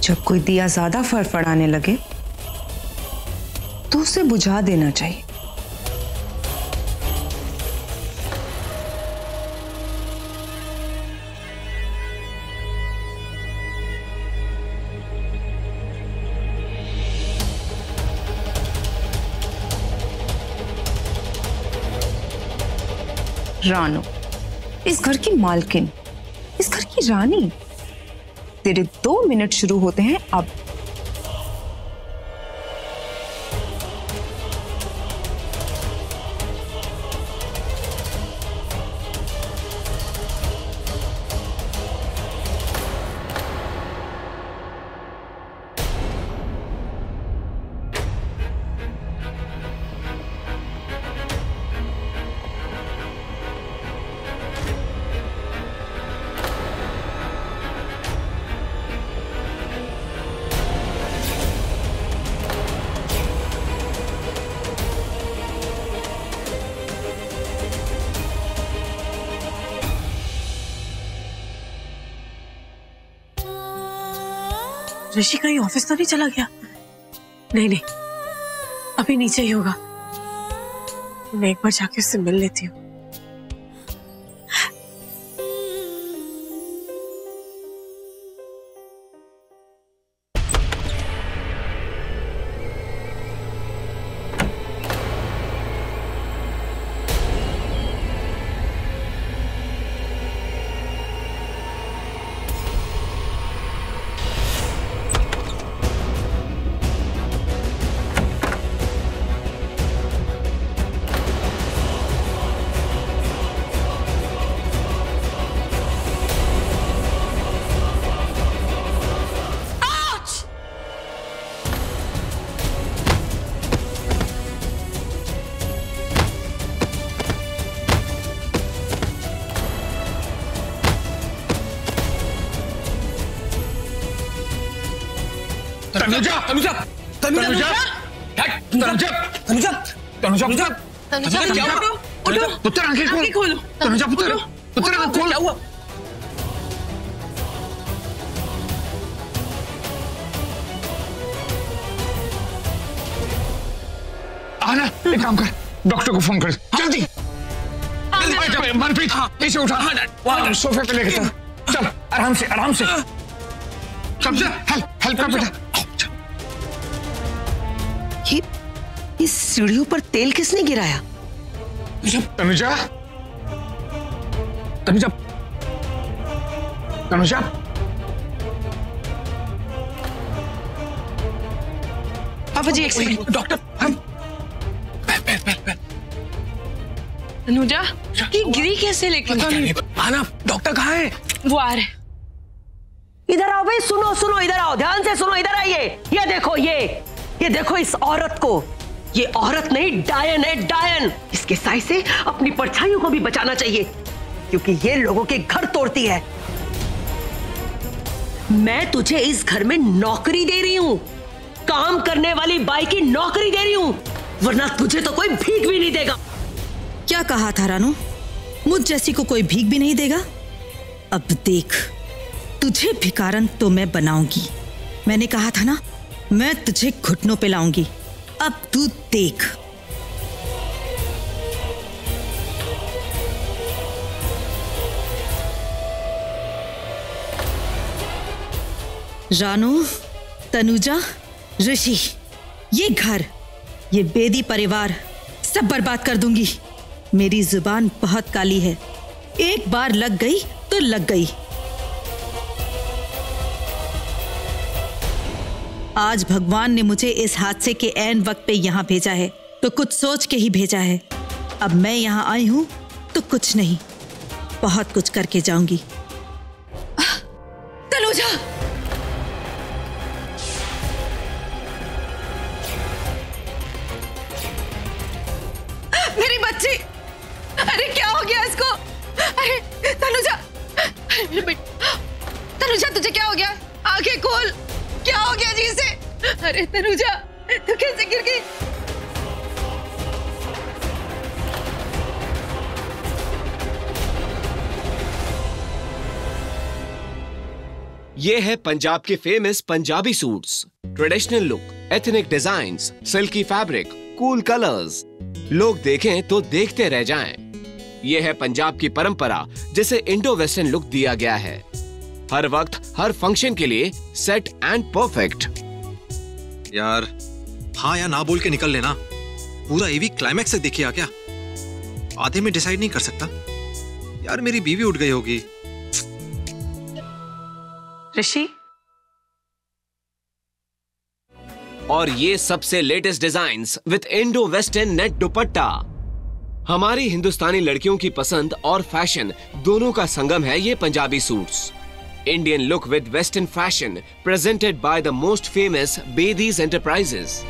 जब कोई दिया ज्यादा फड़फड़ाने लगे तो उसे बुझा देना चाहिए। रानो, इस घर की मालकिन, इस घर की रानी, तेरे 2 मिनट शुरू होते हैं अब। ऋषि कहीं ऑफिस तो नहीं चला गया? नहीं नहीं, अभी नीचे ही होगा। मैं एक बार जाके उससे मिल लेती हूँ। तनुजा, तनुजा, तनुजा, तनुजा, तनुजा, तनुजा, तनुजा, तनुजा, क्या हुआ? उठो, पुत्र आंखें खोलो। तनुजा पुत्र, पुत्र आंखें खोलो। क्या हुआ? आना, एक काम कर, डॉक्टर को फोन कर, जल्दी। जल्दी, मनप्रीत, इसे उठा, वहाँ सोफे पे लेके चल, चल, आराम से, आराम से। समझा? हेल्प कर बेटा। इस सीढ़ियों पर तेल किसने गिराया? तनुजा, तनुजा, तनुजा, पापा जी एक सेकंड। डॉक्टर, हम तनुजा, ये गिरी कैसे? लेकिन आना, डॉक्टर कहाँ है? वो आ रहे। इधर आओ भाई, सुनो सुनो, इधर आओ, ध्यान से सुनो, इधर आइए। ये देखो, ये देखो इस औरत को। ये औरत नहीं, डायन है, डायन। इसके साय से अपनी परछाइयों को भी बचाना चाहिए, क्योंकि ये लोगों के घर तोड़ती है। मैं तुझे इस घर में नौकरी दे रही हूँ, काम करने वाली बाई की नौकरी दे रही हूँ, वरना तुझे तो कोई भीख भी नहीं देगा। क्या कहा था रानू? मुझ जैसी को कोई भीख भी नहीं देगा? अब देख, तुझे भिखारन तो मैं बनाऊंगी। मैंने कहा था ना, मैं तुझे घुटनों पे लाऊंगी। अब तू देख। रानू, तनुजा, ऋषि, ये घर, ये बेदी परिवार सब बर्बाद कर दूंगी। मेरी जुबान बहुत काली है, एक बार लग गई तो लग गई। आज भगवान ने मुझे इस हादसे के ऐन वक्त पे यहाँ भेजा है, तो कुछ सोच के ही भेजा है। अब मैं यहाँ आई हूँ तो कुछ नहीं, बहुत कुछ करके जाऊंगी। तनुजा, मेरी बच्ची, अरे क्या हो गया इसको? अरे तनुजा, तनुजा तुझे क्या हो गया? आंखें खोल, क्या हो गया जी से? अरे तनुजा, तू कैसे गिर गई? ये है पंजाब के famous Punjabi suits. Traditional look, ethnic designs, silkie fabric, cool colours. लोग देखें तो देखते रह जाएं। ये है पंजाब की परंपरा जिसे इंडो वेस्टर्न लुक दिया गया है। हर वक्त हर फंक्शन के लिए सेट एंड परफेक्ट। यार हाँ या ना बोल के निकल लेना। पूरा एवी क्लाइमैक्स तक देखिए क्या? आधे में डिसाइड नहीं कर सकता? यार मेरी बीवी उठ गई होगी। ऋषि, और ये सबसे latest designs with Indo western net दुपट्टा। हमारी हिंदुस्तानी लड़कियों की पसंद और फैशन दोनों का संगम है ये Punjabi suits. Indian look with western fashion presented by the most famous Bedi's enterprises.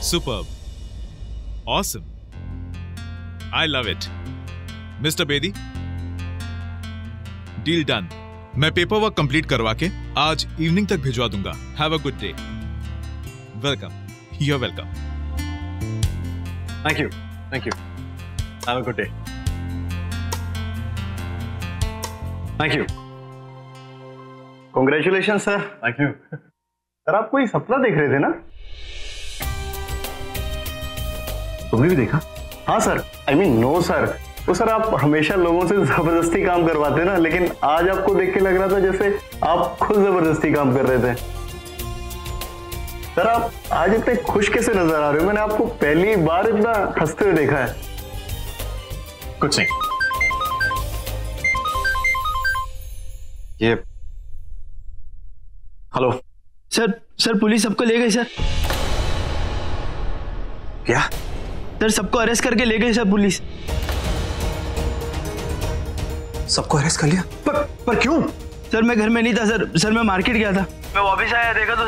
Superb. Awesome. I love it. Mr. Bedi, deal done. मैं पेपर वर्क कंप्लीट करवा के आज इवनिंग तक भिजवा दूंगा। Have a good day. Welcome. You're welcome. Thank you. Thank you. Have a good day. Thank you. Congratulations, sir. Thank you. Sir आप कोई सपना देख रहे थे ना? तुमने भी देखा? हाँ sir, I mean no sir. तो सर आप हमेशा लोगों से जबरदस्ती काम करवाते ना, लेकिन आज आपको देख के लग रहा था जैसे आप खुद जबरदस्ती काम कर रहे थे। सर आप आज इतने खुश कैसे नजर आ रहे हो? मैंने आपको पहली बार इतना हंसते हुए देखा है। कुछ नहीं, ये हेलो सर पुलिस सबको ले गई सर। क्या? सर सबको अरेस्ट करके ले गई सर पुलिस। सबको अरेस्ट कर लिया? पर क्यों? सर मैं घर में नहीं था सर मैं मार्केट गया था। मैं वापस आया, देखा तो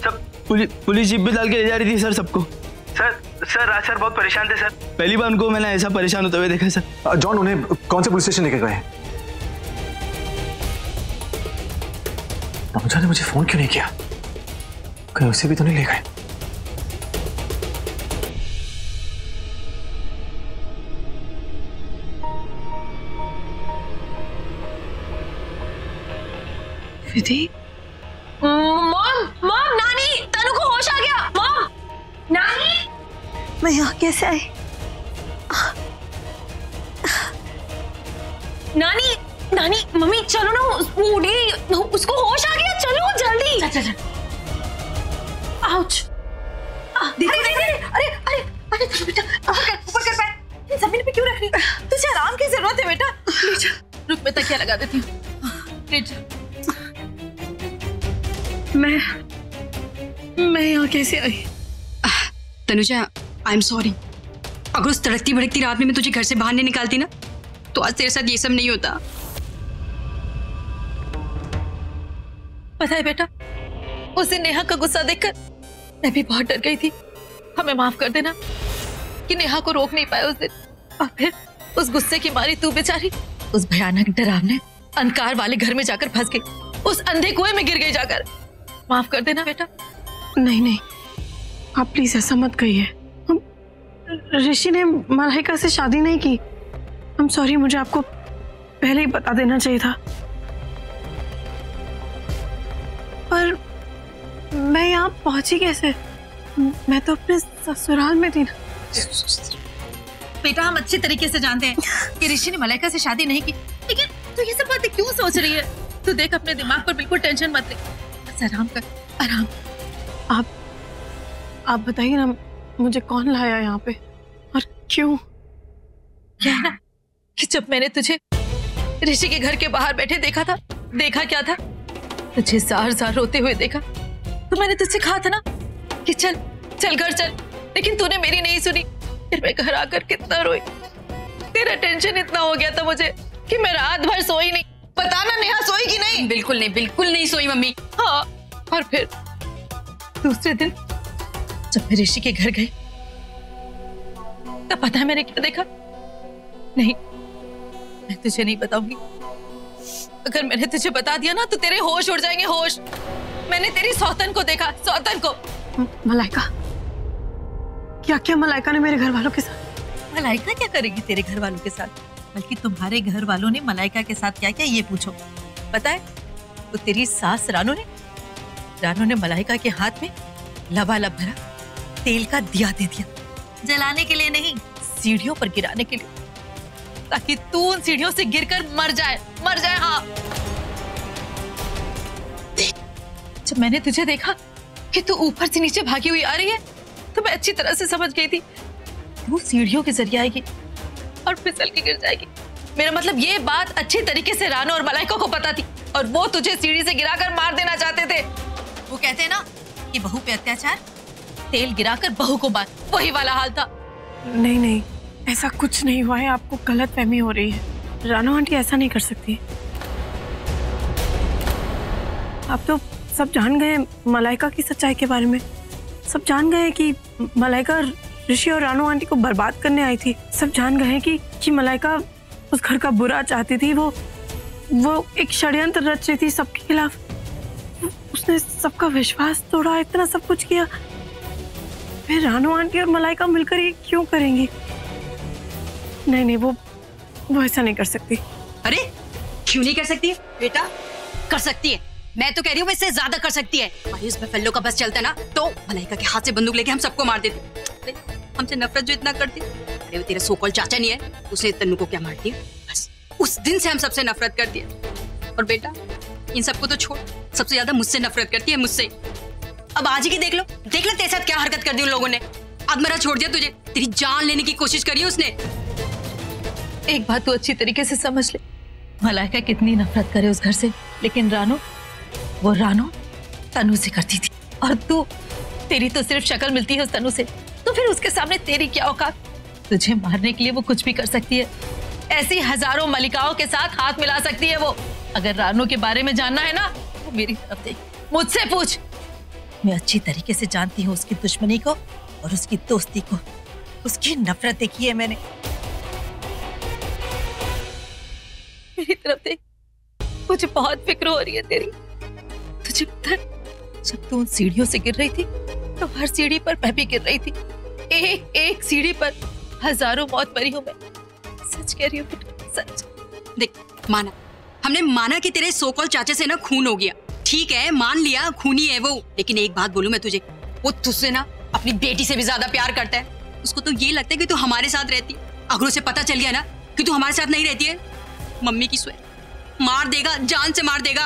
सब पुलिस जीप भी डाल के ले जा रही थी सर सबको। सर आज सर बहुत परेशान थे सर। पहली बार उनको मैंने ऐसा परेशान होते हुए देखा सर। जॉन उन्हें कौन से पुलिस स्टेशन लेके गए? तनुजा ने मुझे फोन क्यों नहीं किया? कहीं उसे भी तो नहीं ले गए? विधि, मॉम नानी, तनु को होश आ गया। मॉम, नानी, मैं यहाँ कैसे आई? नानी, मम्मी चलो ना, वो उड़ गई, उसको होश आ गया, चलो जल्दी। चल। आउच। अरे बेटा, ऊपर कर पैर। जमीन पे क्यों रख रही? तुझे आराम की जरूरत है बेटा। रुक, मैं तकिया लगा देती हूँ। मैं यहाँ कैसे आई? Tanuja, I am sorry. अगर उस तड़कती भड़कती रात में मैं तुझे घर से बाहर नहीं निकालती ना, तो आज तेरे साथ ये सब नहीं होता। पता है बेटा, उस दिन नेहा का गुस्सा देखकर मैं भी बहुत डर गई थी। हमें माफ कर देना कि नेहा को रोक नहीं पाया उस दिन, और फिर उस गुस्से की मारी तू बेचारी उस भयानक डरावने अंधकार वाले घर में जाकर फंस गई, उस अंधे कुएं में गिर गई जाकर। माफ कर देना बेटा। नहीं, आप प्लीज ऐसा मत कहिए। ऋषि ने मलाइका से शादी नहीं की। I'm sorry, मुझे आपको पहले ही बता देना चाहिए था। पर मैं यहाँ पहुंची कैसे? मैं तो अपने ससुराल में थी ना। बेटा, हम अच्छे तरीके से जानते हैं कि ऋषि ने मलाइका से शादी नहीं की, लेकिन तू ये सब बातें क्यों सोच रही है? तू देख, अपने दिमाग पर बिल्कुल टेंशन मत ले, बस आराम कर, आराम। आप बताइए ना, मुझे कौन लाया यहाँ पे और क्यों? क्या है ना कि जब मैंने तुझे ऋषि के घर के बाहर बैठे देखा क्या था? तुझे जार रोते हुए देखा, तो मैंने तुझसे कहा था ना कि चल घर चल, लेकिन तूने मेरी नहीं सुनी। फिर मैं घर आकर कितना रोई। तेरा टेंशन इतना हो गया था मुझे कि मैं रात भर सोई नहीं। पता ना नेहा सोई कि नहीं? बिल्कुल नहीं सोई मम्मी। हाँ, और फिर दूसरे दिन जब मैं ऋषि के घर गई, तब पता है मैंने क्या देखा? नहीं, मैं तुझे नहीं बताऊंगी। अगर मैंने तुझे बता दिया ना तो तेरे होश उड़ जाएंगे, होश। मैंने तेरी सौतन को देखा, सौतन को। मलाइका? क्या मलाइका ने मेरे घर वालों के साथ? मलाइका क्या करेगी तेरे घर वालों के साथ? बल्कि तुम्हारे घर वालों ने मलाइका के साथ क्या किया ये पूछो। पता है, तो तेरी सास रानू ने मलाइका के हाथ में लबालब भरा तेल का दिया दे दिया, जलाने के लिए नहीं, सीढ़ियों पर गिराने के लिए, ताकि तू उन सीढ़ियों से गिरकर मर जाए। हाँ, जब मैंने तुझे देखा कि तू ऊपर से नीचे भागी हुई आ रही है, तो मैं अच्छी तरह से समझ गई थी तू सीढ़ियों के जरिए आएगी और फिसल के गिर जाएगी। मेरा मतलब ये बात अच्छी तरीके से रानू और मलाइका को पता थी, और वो तुझे सीढ़ी से गिराकर मार देना चाहते थे। वो कहते हैं ना कि बहू पे अत्याचार, तेल गिराकर बहू को मार, वही वाला हाल था। नहीं, ऐसा कुछ नहीं हुआ है, आपको गलतफहमी हो रही है। रानू आंटी ऐसा नहीं कर सकती। आप तो सब जान गए मलाइका की सच्चाई के बारे में। सब जान गए कि मलाइका ऋषि और रानू आंटी को बर्बाद करने आई थी। सब जान गए कि मलाइका उस घर का बुरा चाहती थी। वो एक षड्यंत्र रच रही थी सबके खिलाफ। उसने सबका विश्वास तोड़ा, इतना सब कुछ किया। फिर रानू आंटी और मलाइका मिलकर ये क्यों करेंगी? नहीं, वो ऐसा नहीं कर सकती। अरे क्यों नहीं कर सकती है बेटा? कर सकती है। मैं तो कह रही हूँ इससे ज्यादा कर सकती है। भाई उसमें फल्लों का बस चलता ना तो मलाइका के हाथ से बंदूक लेके हम सबको मार देती। हमसे नफरत जो इतना करती, अरे वो तेरा सोकॉल चाचा नहीं है, उसने तन्नू को क्या मार दिया? बस उस दिन से हम सबसे नफरत करती है। और बेटा इन सबको तो छोड़, सबसे ज्यादा मुझसे नफरत करती है, मुझसे। अब आज ही देख लो तेरे साथ क्या हरकत कर दी उन लोगों ने। आत्मरा छोड़ दिया तुझे, तेरी जान लेने की कोशिश करी उसने। एक बात तू अच्छी तरीके से समझ ले, मलाइका कितनी नफरत करे उस घर से, लेकिन रानू तनु से करती थी। और तेरी तो सिर्फ शक्ल मिलती है उस तनु से, तो फिर उसके सामने तेरी क्या औकात? तुझे मारने के लिए वो कुछ भी कर सकती है। ऐसी हजारों मलिकाओं के साथ हाथ मिला सकती है वो। अगर रानू के बारे में जानना है ना तो मेरी तरफ देख, मुझसे पूछ। मैं अच्छी तरीके से जानती हूँ उसकी दुश्मनी को और उसकी दोस्ती को, उसकी नफरत देखी है मैंने। मेरी तरफ देख, मुझे बहुत फिक्र हो रही है तेरी। तुझे पता है, जब तू उन सीढ़ियों से गिर रही थी तो हर सीढ़ी पर मैं भी गिर रही थी। एक सीढ़ी पर हजारों मौत मरी हूं मैं। सच कह रही हूँ बेटा, सच। देख हमने माना कि तेरे सोकॉल चाचा से ना खून हो गया, ठीक है, मान लिया खूनी है वो। लेकिन एक बात बोलूं मैं तुझे, वो तुझसे ना अपनी बेटी से भी ज्यादा प्यार करता है। उसको तो ये लगता है कि तू हमारे साथ रहती है। अगर उसे पता चल गया ना कि तू हमारे साथ नहीं रहती है, मम्मी की स्वेर, मार देगा, जान से मार देगा।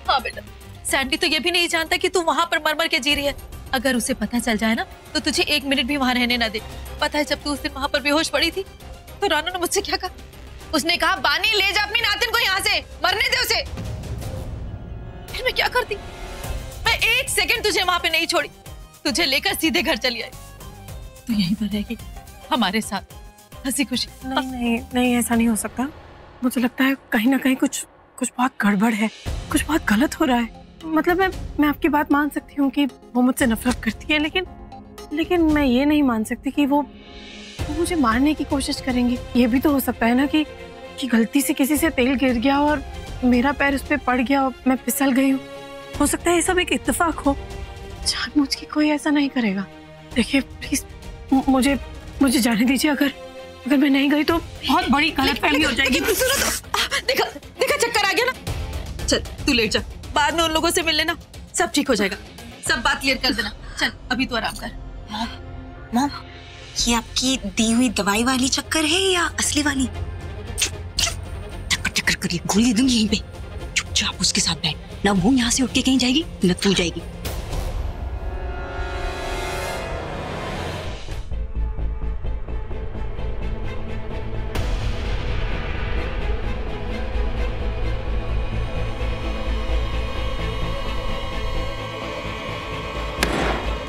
हाँ बेटा, सैंडी तो ये भी नहीं जानता कि तू वहां पर मर के जी रही है। अगर उसे पता चल जाए ना तो तुझे एक मिनट भी वहां रहने ना दे। पता है जब तू उस दिन वहां पर बेहोश पड़ी थी तो रानू ने मुझसे क्या कहा? उसने कहा, बानी ले जा अपनी नातिन को यहाँ से, मरने दे उसे। फिर मैं क्या करती? मैं एक सेकंड तुझे वहां पे नहीं छोड़ी, तुझे लेकर सीधे घर चली आई। तू यहीं पर रहेगी हमारे साथ, हंसी खुशी। नहीं, ऐसा नहीं हो सकता। मुझे लगता है कहीं ना कहीं कुछ बहुत गड़बड़ है, कुछ बहुत गलत हो रहा है। मतलब मैं आपकी बात मान सकती हूँ कि वो मुझसे नफरत करती है, लेकिन मैं ये नहीं मान सकती कि वो मुझे मारने की कोशिश करेंगी। ये भी तो हो सकता है ना कि गलती से किसी से तेल गिर गया और मेरा पैर उस पर पड़ गया और मैं फिसल गई हूँ। हो सकता है ये सब एक इत्तेफाक हो, जानबूझ के कोई ऐसा नहीं करेगा। देखिए प्लीज मुझे जाने दीजिए। अगर मैं नहीं गई तो बहुत बड़ी गलतफहमी हो जाएगी। देखा चक्कर आ गया ना। चल तू लेट जा, बाद में उन लोगों से मिल लेना, सब ठीक हो जाएगा। सब बात क्लियर कर देना। चल अभी तू आराम कर। मॉम, ये आपकी दी हुई दवाई वाली चक्कर है या असली वाली? टक्कर करिए, गोली दूंगी यहीं पे। चुपचाप उसके साथ बैठ, ना वो यहाँ से उठ के कहीं जाएगी ना तू जाएगी।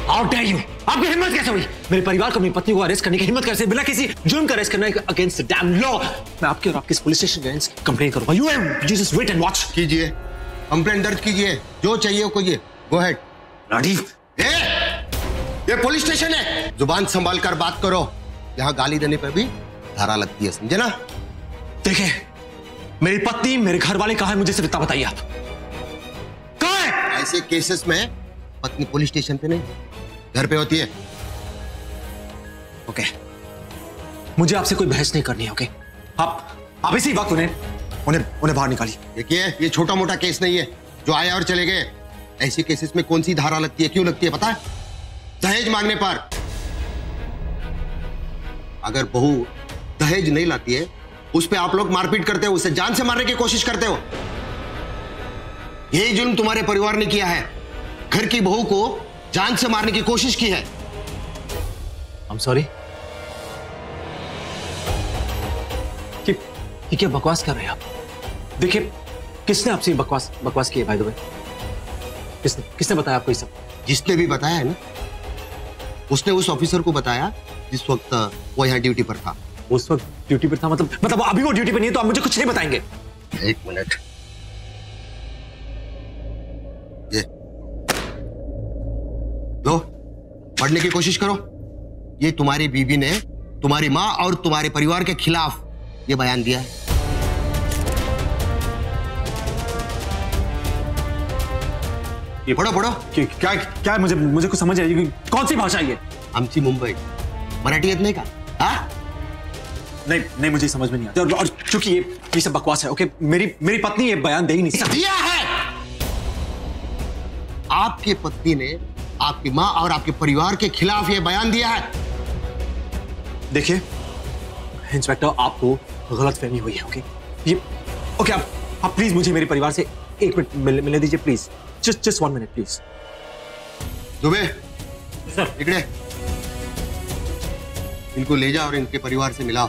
How dare you? आपकी हिम्मत कैसे हुई मेरे परिवार को, अपनी पत्नी को अरेस्ट करने की हिम्मत कैसे, बिना किसी जुर्म का अरेस्ट करना अगेंस्ट द डैम लॉ? मैं आपके और आपके पुलिस स्टेशन के अगेंस्ट कंप्लेन करूंगा। You just wait and watch। कीजिए, कंप्लेंट दर्ज कीजिए, जो चाहिए वो कीजिए। Go ahead. राजीव, ये पुलिस स्टेशन है, जुबान संभाल कर बात करो। यहाँ गाली देने पर भी धारा लगती है, समझे ना? देखिए, मेरी पत्नी, मेरे घर वाले कहाँ है, मुझे सिर्फ इतना बताइए। आप कहाँ है? ऐसे केसेस में पत्नी पुलिस स्टेशन पे नहीं, घर पे होती है। ओके, मुझे आपसे कोई बहस नहीं करनी है, ओके? आप इसी वक्त उन्हें बाहर निकालिए। देखिए, ये छोटा मोटा केस नहीं है जो आए और चले गए। ऐसे केसेस में कौन सी धारा लगती है, क्यों लगती है पता है? दहेज मांगने पर। अगर बहू दहेज नहीं लाती है, उस पे आप लोग मारपीट करते हो, उसे जान से मारने की कोशिश करते हो। यही जुल्म तुम्हारे परिवार ने किया है, घर की बहू को जान से मारने की कोशिश की है। I'm sorry। ये क्या बकवास कर रहे हैं आप? देखिए, किसने आपसे बकवास की है, बाय द वे? किसने बताया आपको ये सब? जिसने भी बताया है ना, उसने उस ऑफिसर को बताया जिस वक्त वो यहाँ ड्यूटी पर था। उस वक्त ड्यूटी पर था? मतलब अभी वो ड्यूटी पर नहीं है तो आप मुझे कुछ नहीं बताएंगे? एक मिनट, ये लो, पढ़ने की कोशिश करो। ये तुम्हारी बीवी ने तुम्हारी माँ और तुम्हारे परिवार के खिलाफ ये बयान दिया है। ये पढ़ो पढ़ो। क्या मुझे कुछ समझ आई? कौन सी भाषा है ये? आमची मुंबई, मराठी येत नहीं का? हाँ? नहीं, मुझे समझ में नहीं आता। और चूंकि ये सब बकवास है, ओके? मेरी पत्नी ये बयान दे ही नहीं सकती। दिया है। आपकी पत्नी ने आपकी माँ और आपके परिवार के खिलाफ ये बयान दिया है। देखिए इंस्पेक्टर, आपको गलतफहमी हुई है, ओके? ओके, आप प्लीज मुझे मेरे परिवार से 1 मिनट मिलने दीजिए, please. Just 1 minute, please। Dubey, sir, इकड़े। इनको ले जाओ और इनके परिवार से मिलाओ।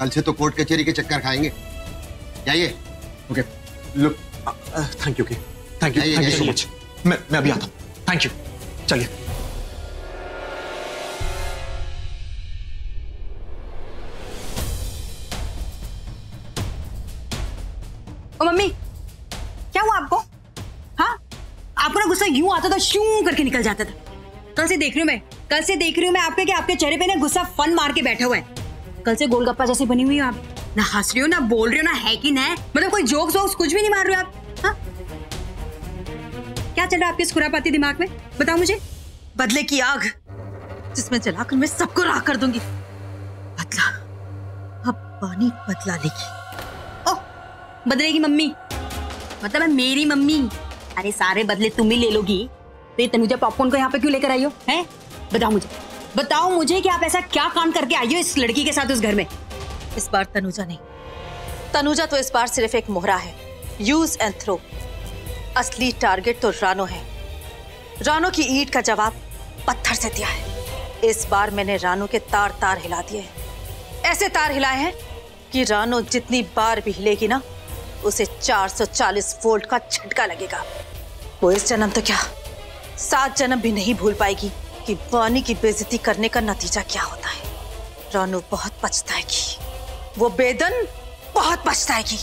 कल से तो कोर्ट कचहरी के चक्कर खाएंगे। जाइए। Okay, look, thank you, thank you so much. मैं अभी आता हूँ। थैंक यू, चलिए। ओ मम्मी, क्या हुआ आपको? हाँ, आपको ना गुस्सा यूं आता था, शूं करके निकल जाता था। कल से देख रही हूँ मैं आपके कि आपके चेहरे पे ना गुस्सा फन मार के बैठा हुआ है। कल से गोलगप्पा जैसी बनी हुई हो आप। ना हंस रही हो, ना बोल रही हो, ना है कि ना, मतलब कोई जोक्स वोक्स कुछ भी नहीं मार रहे हो आप। हाँ, क्या चल रहा है आपके इस खुरापाती दिमाग में? बताओ मुझे। बदले की आग जिसमें जलाकर मैं सबको राख कर दूंगी। बदला, अब पानी बदला लेगी। ओह, बदलेगी मम्मी, मतलब है मेरी मम्मी। अरे सारे बदले तुम ही ले लोगी तो ये तनुजा पॉपकॉर्न को यहाँ पे क्यों लेकर आई हो? हैं? बताओ मुझे कि आप ऐसा क्या कांड करके आई हो इस लड़की के साथ उस घर में? इस बार तनुजा नहीं, तनुजा तो इस बार सिर्फ एक मोहरा है, यूज एंड थ्रो। असली टारगेट तो रानो है। रानो की ईंट का जवाब पत्थर से दिया है। इस बार मैंने रानो के तार हिला दिए हैं। ऐसे तार हिलाए हैं कि रानो जितनी बार भी हिलेगी ना, उसे 440 वोल्ट का झटका लगेगा। वो इस जन्म तो क्या 7 जन्म भी नहीं भूल पाएगी कि वानी की बेइज्जती करने का नतीजा क्या होता है। रानो बहुत पछताएगी, वो बेदन बहुत पछताएगी।